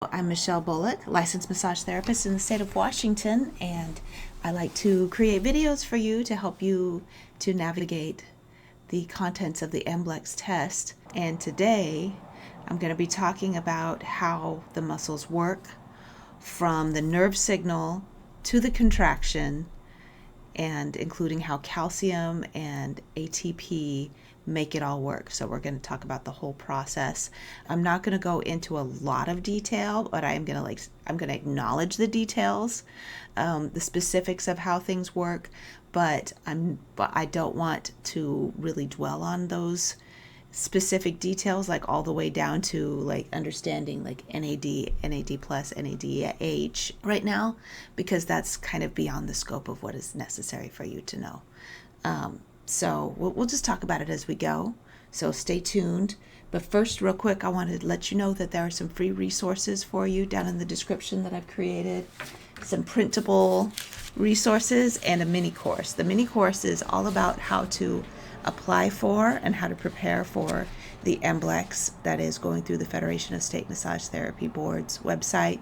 I'm Michelle Bullock, licensed massage therapist in the state of Washington, and I like to create videos for you to help you to navigate the contents of the MBLEx test. And today I'm going to be talking about how the muscles work from the nerve signal to the contraction, and including how calcium and ATP make it all work. So we're going to talk about the whole process. I'm not going to go into a lot of detail, but I'm going to acknowledge the details, the specifics of how things work, but I don't want to really dwell on those specific details, like all the way down to like understanding like NAD plus, NADH right now, because that's kind of beyond the scope of what is necessary for you to know. So we'll just talk about it as we go. So stay tuned. But first, real quick, I wanted to let you know that there are some free resources for you down in the description that I've created. Some printable resources and a mini course. The mini course is all about how to apply for and how to prepare for the MBLEx that is going through the Federation of State Massage Therapy Board's website,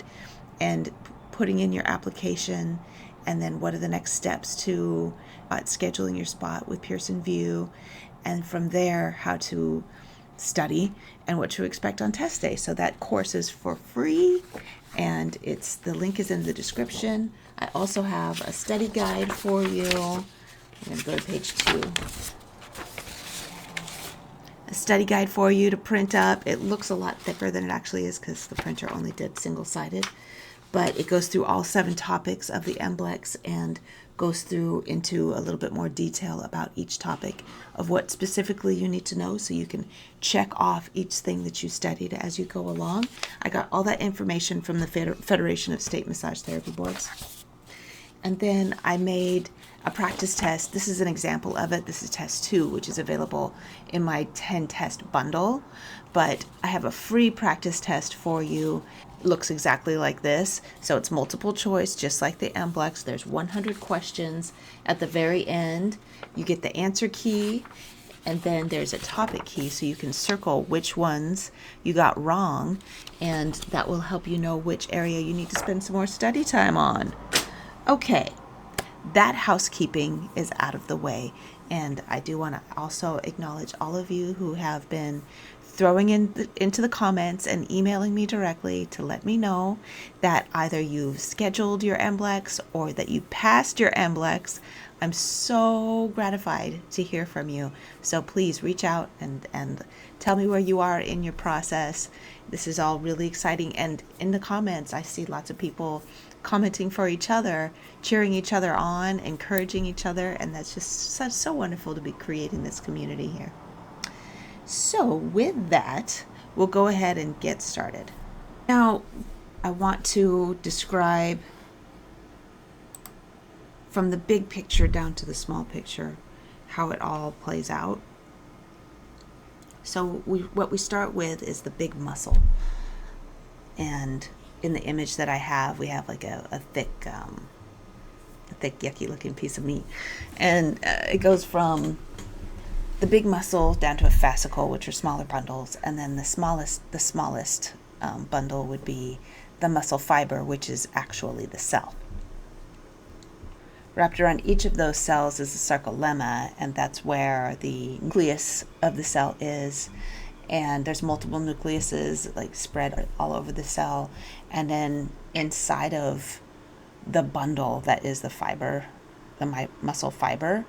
and putting in your application, and then what are the next steps to scheduling your spot with Pearson VUE, and from there how to study and what to expect on test day. So that course is for free, and the link is in the description. I also have a study guide for you. I'm going to go to page 2. A study guide for you to print up. It looks a lot thicker than it actually is because the printer only did single-sided, but it goes through all 7 topics of the MBLEx and goes through into a little bit more detail about each topic of what specifically you need to know, so you can check off each thing that you studied as you go along. I got all that information from the Federation of State Massage Therapy Boards. And then I made a practice test. This is an example of it. This is test 2, which is available in my 10 test bundle. But I have a free practice test for you. It looks exactly like this. So it's multiple choice, just like the MBLEx. There's 100 questions. At the very end, you get the answer key, and then there's a topic key, so you can circle which ones you got wrong, and that will help you know which area you need to spend some more study time on. Okay, that housekeeping is out of the way, and I do want to also acknowledge all of you who have been throwing into the comments and emailing me directly to let me know that either you've scheduled your MBLEx or that you passed your MBLEx. I'm so gratified to hear from you. So please reach out and tell me where you are in your process. This is all really exciting. And in the comments, I see lots of people commenting for each other, cheering each other on, encouraging each other. And that's just so wonderful to be creating this community here. So with that, we'll go ahead and get started. Now, I want to describe from the big picture down to the small picture how it all plays out. So what we start with is the big muscle. And in the image that I have, we have like a thick, yucky looking piece of meat. And it goes from the big muscle down to a fascicle, which are smaller bundles, and then the smallest bundle would be the muscle fiber, which is actually the cell. Wrapped around each of those cells is the sarcolemma, and that's where the nucleus of the cell is. And there's multiple nucleuses like spread all over the cell, and then inside of the bundle that is the fiber, the muscle fiber,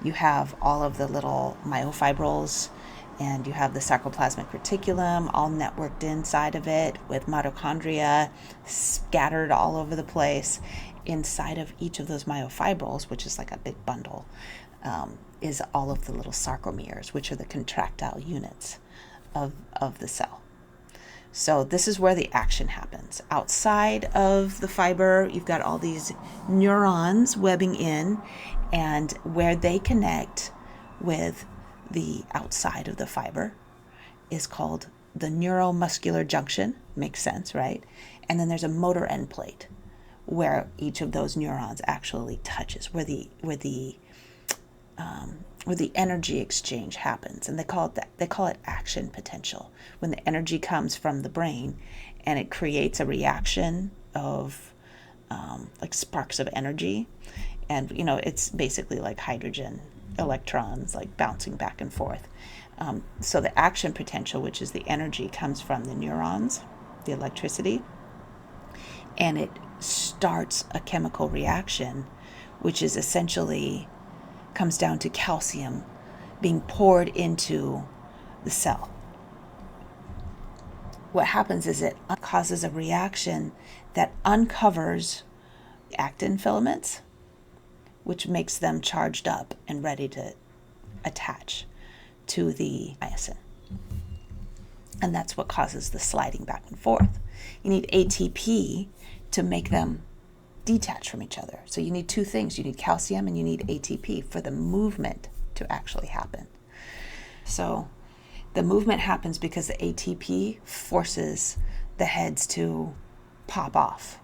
you have all of the little myofibrils, and you have the sarcoplasmic reticulum all networked inside of it with mitochondria scattered all over the place. Inside of each of those myofibrils, which is like a big bundle, is all of the little sarcomeres, which are the contractile units of the cell. So this is where the action happens. Outside of the fiber, you've got all these neurons webbing in, and where they connect with the outside of the fiber is called the neuromuscular junction. Makes sense, right? And then there's a motor end plate where each of those neurons actually touches, where the energy exchange happens, and they call it action potential. When the energy comes from the brain and it creates a reaction of like sparks of energy. And, it's basically like hydrogen electrons, like bouncing back and forth. So the action potential, which is the energy, comes from the neurons, the electricity, and it starts a chemical reaction, which is essentially comes down to calcium being poured into the cell. What happens is it causes a reaction that uncovers actin filaments, which makes them charged up and ready to attach to the myosin. And that's what causes the sliding back and forth. You need ATP to make them detach from each other. So you need two things. You need calcium and you need ATP for the movement to actually happen. So the movement happens because the ATP forces the heads to pop off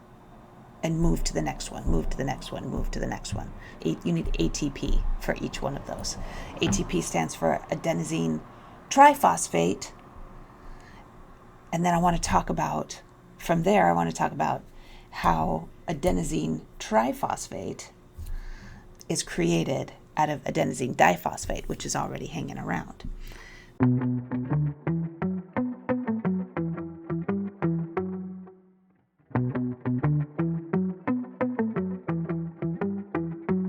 and move to the next one, move to the next one, move to the next one. You need ATP for each one of those. ATP stands for adenosine triphosphate. And then I want to talk about how adenosine triphosphate is created out of adenosine diphosphate, which is already hanging around.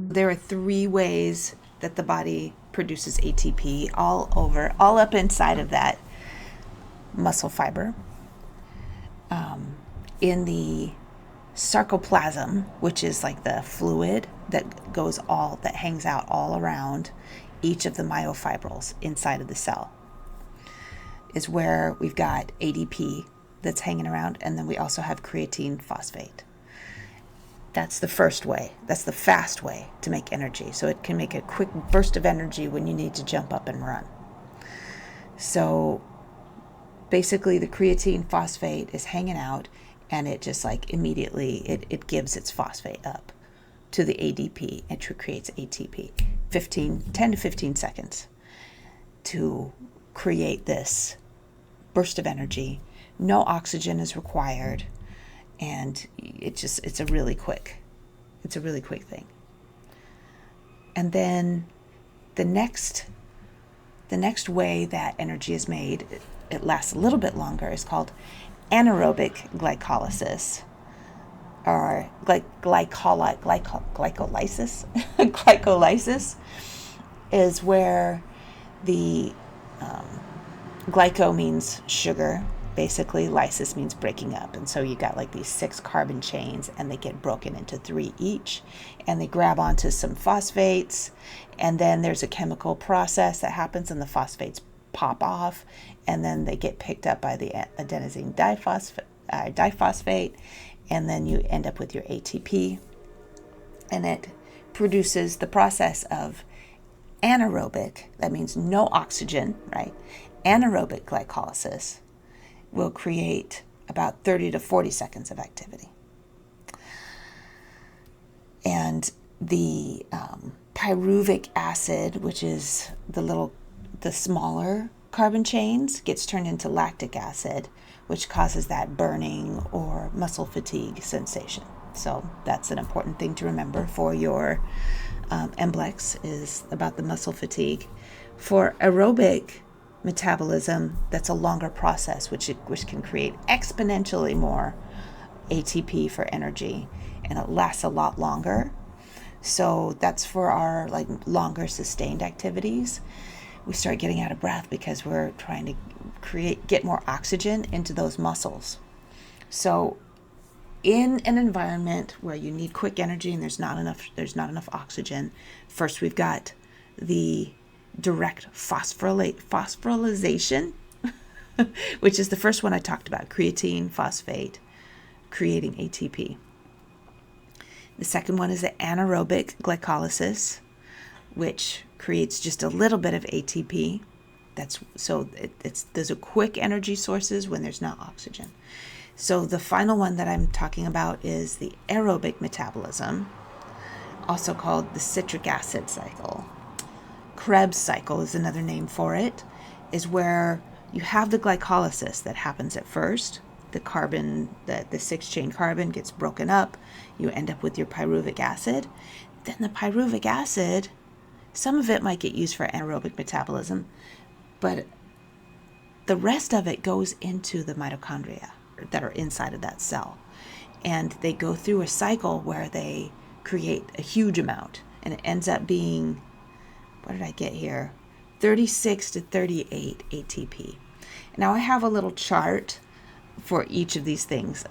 There are three ways that the body produces ATP, all up inside of that muscle fiber. In the sarcoplasm, which is like the fluid that hangs out all around each of the myofibrils inside of the cell, is where we've got ADP that's hanging around, and then we also have creatine phosphate. That's the first way. That's the fast way to make energy. So it can make a quick burst of energy when you need to jump up and run. So basically the creatine phosphate is hanging out, and it just like immediately it gives its phosphate up to the ADP and creates ATP. 10 to 15 seconds to create this burst of energy. No oxygen is required, and it's a really quick thing. And then the next way that energy is made, it lasts a little bit longer, is called anaerobic glycolysis, or glycolysis. Glycolysis is where the glyco means sugar, basically. Lysis means breaking up, and so you got like these 6 carbon chains, and they get broken into 3 each, and they grab onto some phosphates, and then there's a chemical process that happens, and the phosphates pop off, and then they get picked up by the adenosine diphosphate, and then you end up with your ATP, and it produces the process of anaerobic, that means no oxygen, right? Anaerobic glycolysis will create about 30 to 40 seconds of activity. And the pyruvic acid, which is the smaller carbon chains, gets turned into lactic acid, which causes that burning or muscle fatigue sensation. So that's an important thing to remember for your MBLEx, is about the muscle fatigue. For aerobic metabolism, that's a longer process, which can create exponentially more ATP for energy, and it lasts a lot longer. So that's for our like longer sustained activities. We start getting out of breath because we're trying to get more oxygen into those muscles. So in an environment where you need quick energy and there's not enough oxygen, first we've got the direct phosphorylation, which is the first one I talked about, creatine phosphate creating ATP. The second one is the anaerobic glycolysis, which creates just a little bit of ATP. Those are quick energy sources when there's not oxygen. So the final one that I'm talking about is the aerobic metabolism, also called the citric acid cycle. Krebs cycle is another name for it, is where you have the glycolysis that happens at first the carbon, the 6-chain carbon gets broken up. You end up with your pyruvic acid. Then the pyruvic acid, some of it might get used for anaerobic metabolism, but the rest of it goes into the mitochondria that are inside of that cell. And they go through a cycle where they create a huge amount. And it ends up being, what did I get here? 36 to 38 ATP. Now I have a little chart for each of these things,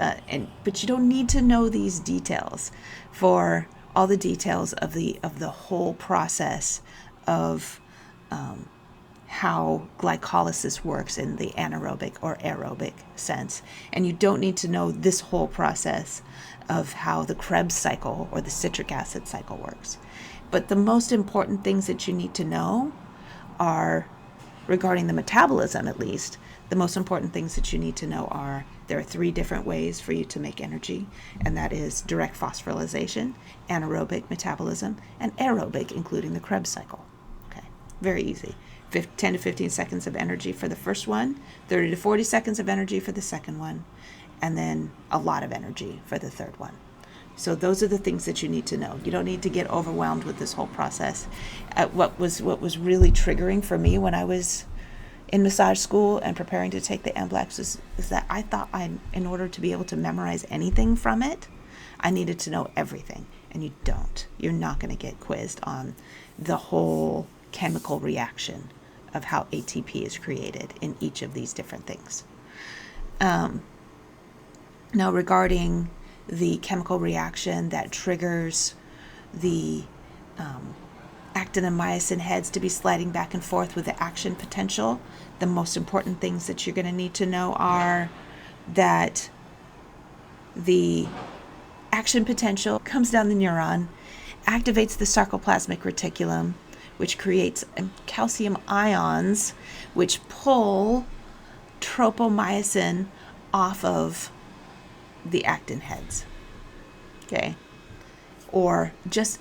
but you don't need to know these details for all the details of the whole process of how glycolysis works in the anaerobic or aerobic sense. And you don't need to know this whole process of how the Krebs cycle or the citric acid cycle works. But the most important things that you need to know are, regarding the metabolism at least, the most important things that you need to know are there are 3 different ways for you to make energy, and that is direct phosphorylation, anaerobic metabolism, and aerobic, including the Krebs cycle. Okay, very easy. 10 to 15 seconds of energy for the first one, 30 to 40 seconds of energy for the second one, and then a lot of energy for the third one. So those are the things that you need to know. You don't need to get overwhelmed with this whole process. What was really triggering for me when I was in massage school and preparing to take the MBLEx is that I thought in order to be able to memorize anything from it, I needed to know everything. And you don't. You're not going to get quizzed on the whole chemical reaction of how ATP is created in each of these different things. Now, regarding the chemical reaction that triggers the actin and myosin heads to be sliding back and forth with the action potential, the most important things that you're going to need to know are that the action potential comes down the neuron, activates the sarcoplasmic reticulum, which creates calcium ions, which pull tropomyosin off of the actin heads, okay? Or just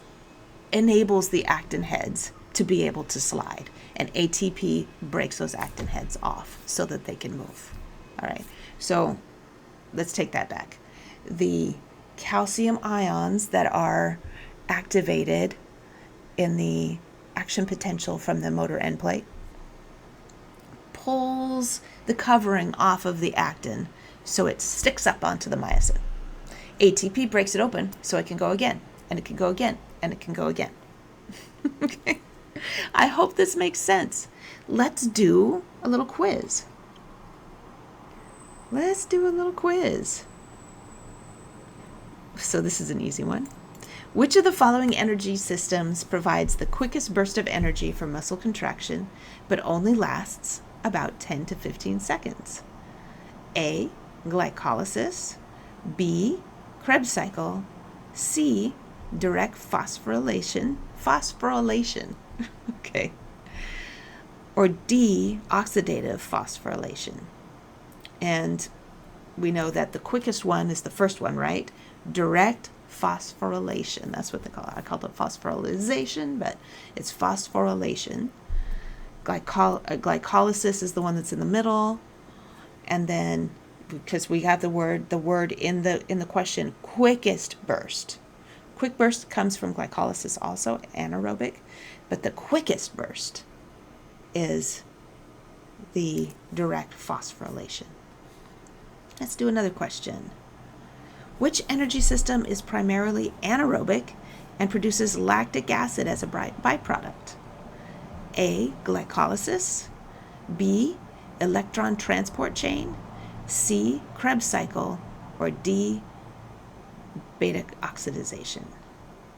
enables the actin heads to be able to slide. And ATP breaks those actin heads off so that they can move. All right, so let's take that back. The calcium ions that are activated in the action potential from the motor end plate pulls the covering off of the actin so it sticks up onto the myosin. ATP breaks it open so it can go again, and it can go again, and it can go again. Okay. I hope this makes sense. Let's do a little quiz. Let's do a little quiz. So this is an easy one. Which of the following energy systems provides the quickest burst of energy for muscle contraction, but only lasts about 10 to 15 seconds? A, glycolysis. B, Krebs cycle. C, direct phosphorylation. Okay. Or D, oxidative phosphorylation. And we know that the quickest one is the first one, right? Direct phosphorylation. That's what they call it. I called it phosphorylation, but it's phosphorylation. Glycolysis is the one that's in the middle. And then, because we have the word in the question, quickest burst. Quick burst comes from glycolysis also, anaerobic, but the quickest burst is the direct phosphorylation. Let's do another question. Which energy system is primarily anaerobic and produces lactic acid as a byproduct? A, glycolysis. B, electron transport chain. C, Krebs cycle. Or D, beta oxidation.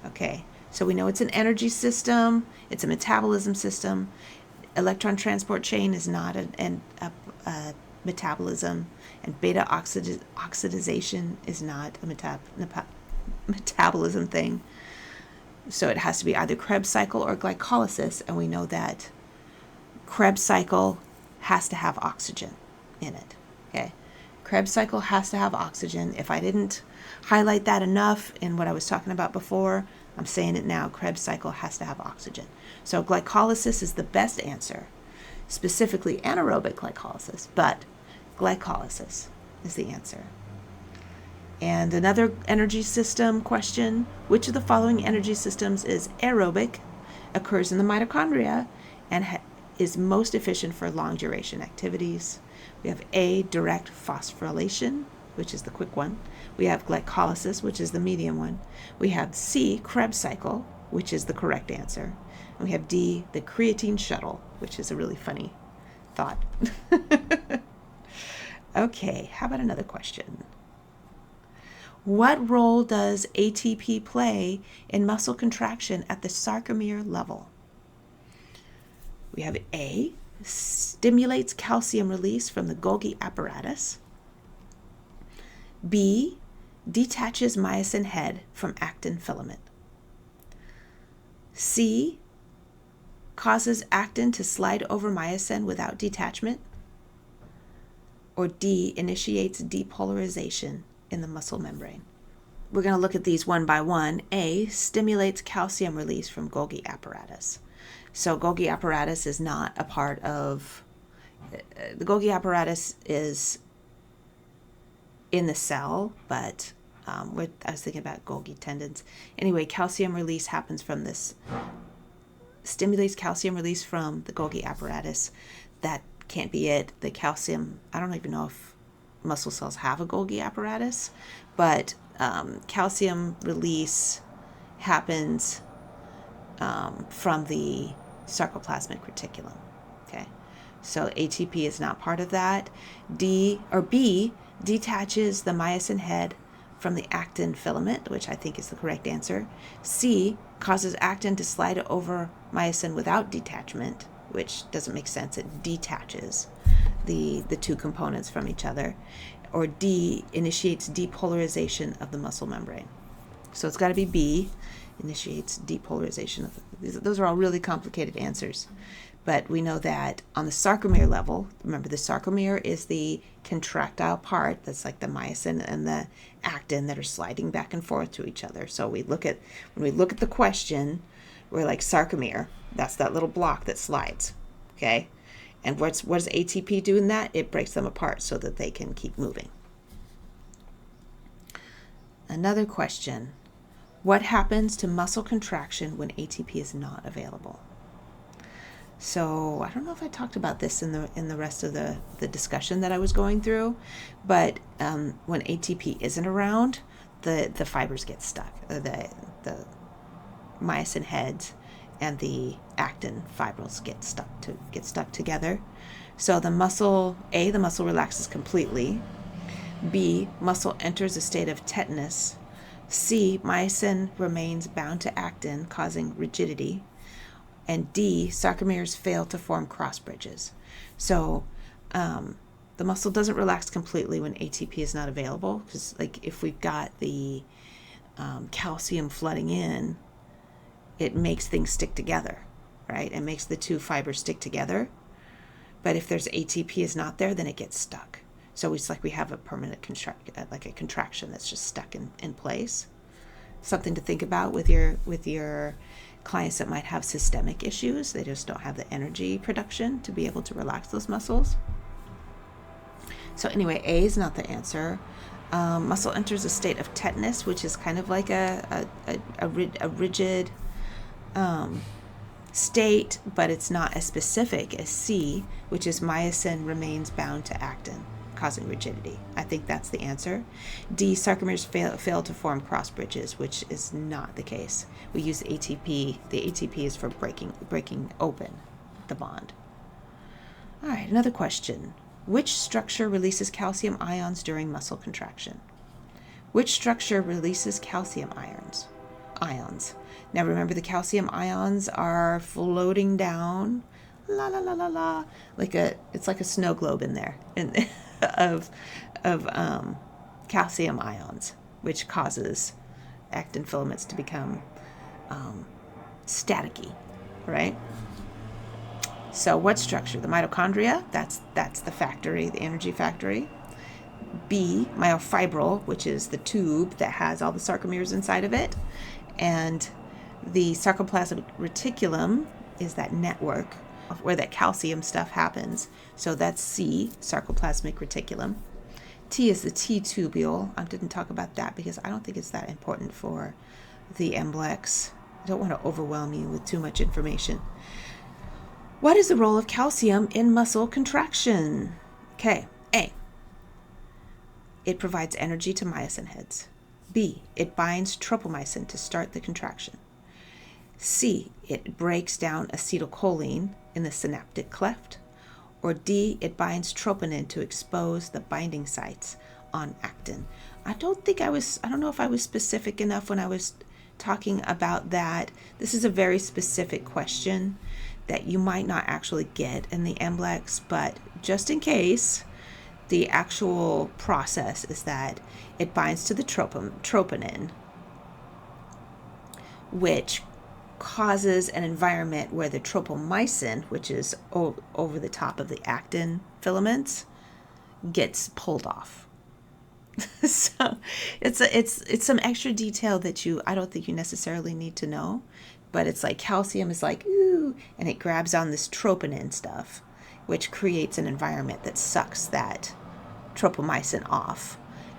Okay, so we know it's an energy system, it's a metabolism system. Electron transport chain is not a metabolism, and beta oxidation is not a metabolism thing. So it has to be either Krebs cycle or glycolysis, and we know that Krebs cycle has to have oxygen in it. Okay, Krebs cycle has to have oxygen. If I didn't highlight that enough in what I was talking about before, I'm saying it now. Krebs cycle has to have oxygen. So glycolysis is the best answer, specifically anaerobic glycolysis, but glycolysis is the answer. And another energy system question, which of the following energy systems is aerobic, occurs in the mitochondria, and is most efficient for long duration activities? We have A, direct phosphorylation, which is the quick one. We have glycolysis, which is the medium one. We have C, Krebs cycle, which is the correct answer. And we have D, the creatine shuttle, which is a really funny thought. Okay, how about another question? What role does ATP play in muscle contraction at the sarcomere level? We have A, stimulates calcium release from the Golgi apparatus. B, detaches myosin head from actin filament. C, causes actin to slide over myosin without detachment. Or D, initiates depolarization in the muscle membrane. We're going to look at these one by one. A, stimulates calcium release from Golgi apparatus. So Golgi apparatus is not a part of, the Golgi apparatus is in the cell, but I was thinking about Golgi tendons. Anyway, calcium release happens from this, stimulates calcium release from the Golgi apparatus. That can't be it. The calcium, I don't even know if muscle cells have a Golgi apparatus, but calcium release happens from the sarcoplasmic reticulum. Okay, so ATP is not part of that. D or B, detaches the myosin head from the actin filament, which I think is the correct answer. C, causes actin to slide over myosin without detachment, which doesn't make sense. It detaches the two components from each other. Or D, initiates depolarization of the muscle membrane. So it's got to be B, initiates depolarization. Those are all really complicated answers. But we know that on the sarcomere level, remember the sarcomere is the contractile part, that's like the myosin and the actin that are sliding back and forth to each other. So when we look at the question, we're like sarcomere, that's that little block that slides, okay? And what does ATP do in that? It breaks them apart so that they can keep moving. Another question, what happens to muscle contraction when ATP is not available? So I don't know if I talked about this in the rest of the discussion that I was going through, but when ATP isn't around, the fibers get stuck, the myosin heads and the actin fibrils get stuck together. So the muscle relaxes completely. B, muscle enters a state of tetanus. C, myosin remains bound to actin, causing rigidity. And D, sarcomeres fail to form cross bridges. So the muscle doesn't relax completely when ATP is not available, because like if we've got the calcium flooding in, it makes things stick together, right? It makes the two fibers stick together. But if there's ATP is not there, then it gets stuck. So it's like we have a permanent contraction that's just stuck in place. Something to think about with your clients that might have systemic issues. They just don't have the energy production to be able to relax those muscles. So anyway, A is not the answer. Muscle enters a state of tetanus, which is kind of like a rigid state, but it's not as specific as C, which is myosin remains bound to actin, causing rigidity. I think that's the answer. D, sarcomeres fail to form cross bridges, which is not the case. We use ATP. The ATP is for breaking open the bond. All right, another question. Which structure releases calcium ions during muscle contraction? Which structure releases calcium ions? Now remember, the calcium ions are floating down, la la la la la, it's like a snow globe in there, of calcium ions, which causes actin filaments to become staticky, right? So what structure? The mitochondria, that's the factory, the energy factory. B, myofibril, which is the tube that has all the sarcomeres inside of it. And the sarcoplasmic reticulum is that network where that calcium stuff happens. So that's C, sarcoplasmic reticulum. T is the T tubule. I didn't talk about that because I don't think it's that important for the MBLEx. I don't want to overwhelm you with too much information. What is the role of calcium in muscle contraction? Okay, A, it provides energy to myosin heads. B, it binds tropomyosin to start the contraction. C, it breaks down acetylcholine in the synaptic cleft. Or D, it binds troponin to expose the binding sites on actin. I don't know if I was specific enough when I was talking about that. This is a very specific question that you might not actually get in the MBLEx, but just in case, the actual process is that it binds to the troponin, which causes an environment where the tropomyosin, which is over the top of the actin filaments, gets pulled off. So it's some extra detail that I don't think you necessarily need to know, but it's like calcium is like, ooh, and it grabs on this troponin stuff, which creates an environment that sucks that tropomyosin off,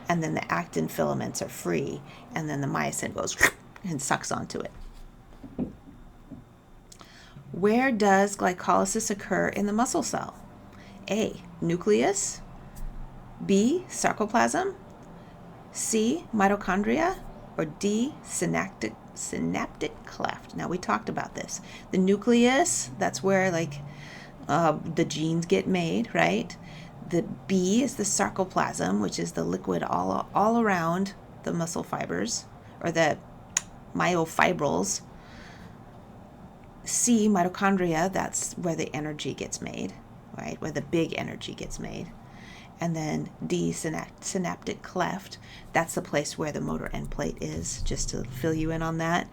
and then the actin filaments are free, and then the myosin goes and sucks onto it. Where does glycolysis occur in the muscle cell? A, nucleus. B, sarcoplasm. C, mitochondria. Or D, synaptic cleft. Now, we talked about this. The nucleus, that's where the genes get made, right? The B is the sarcoplasm, which is the liquid all around the muscle fibers, or the myofibrils. C, mitochondria, that's where the energy gets made, right? Where the big energy gets made. And then D, synaptic cleft, that's the place where the motor end plate is, just to fill you in on that.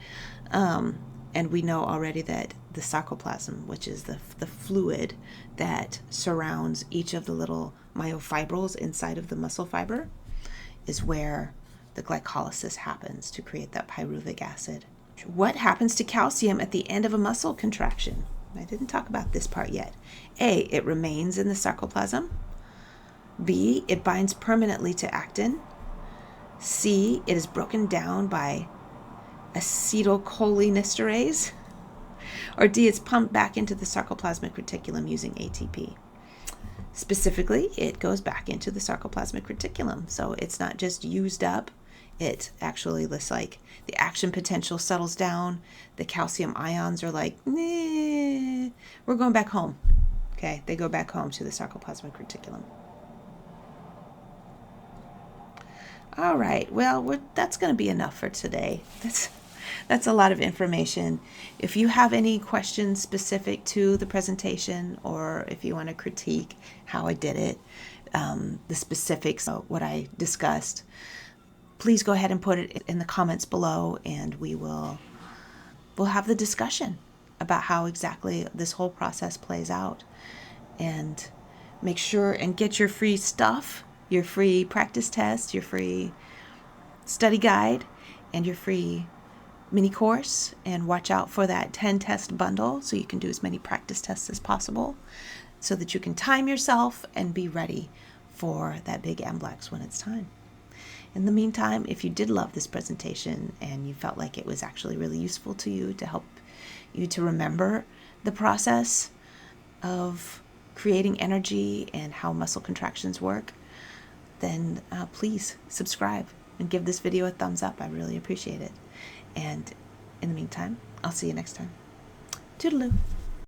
And we know already that the sarcoplasm, which is the fluid that surrounds each of the little myofibrils inside of the muscle fiber, is where the glycolysis happens to create that pyruvic acid. What happens to calcium at the end of a muscle contraction? I didn't talk about this part yet. A, it remains in the sarcoplasm. B, it binds permanently to actin. C, it is broken down by acetylcholinesterase. Or D, it's pumped back into the sarcoplasmic reticulum using ATP. Specifically, it goes back into the sarcoplasmic reticulum. So it's not just used up. It actually looks like the action potential settles down. The calcium ions are like, nah, we're going back home. Okay, they go back home to the sarcoplasmic reticulum. All right, well, that's going to be enough for today. That's a lot of information. If you have any questions specific to the presentation, or if you want to critique how I did it, the specifics of what I discussed, please go ahead and put it in the comments below, and we'll have the discussion about how exactly this whole process plays out. And make sure and get your free stuff, your free practice test, your free study guide, and your free mini course, and watch out for that 10 test bundle so you can do as many practice tests as possible so that you can time yourself and be ready for that big MBLEx when it's time. In the meantime, if you did love this presentation and you felt like it was actually really useful to you to help you to remember the process of creating energy and how muscle contractions work, then please subscribe and give this video a thumbs up. I really appreciate it. And in the meantime, I'll see you next time. Toodaloo.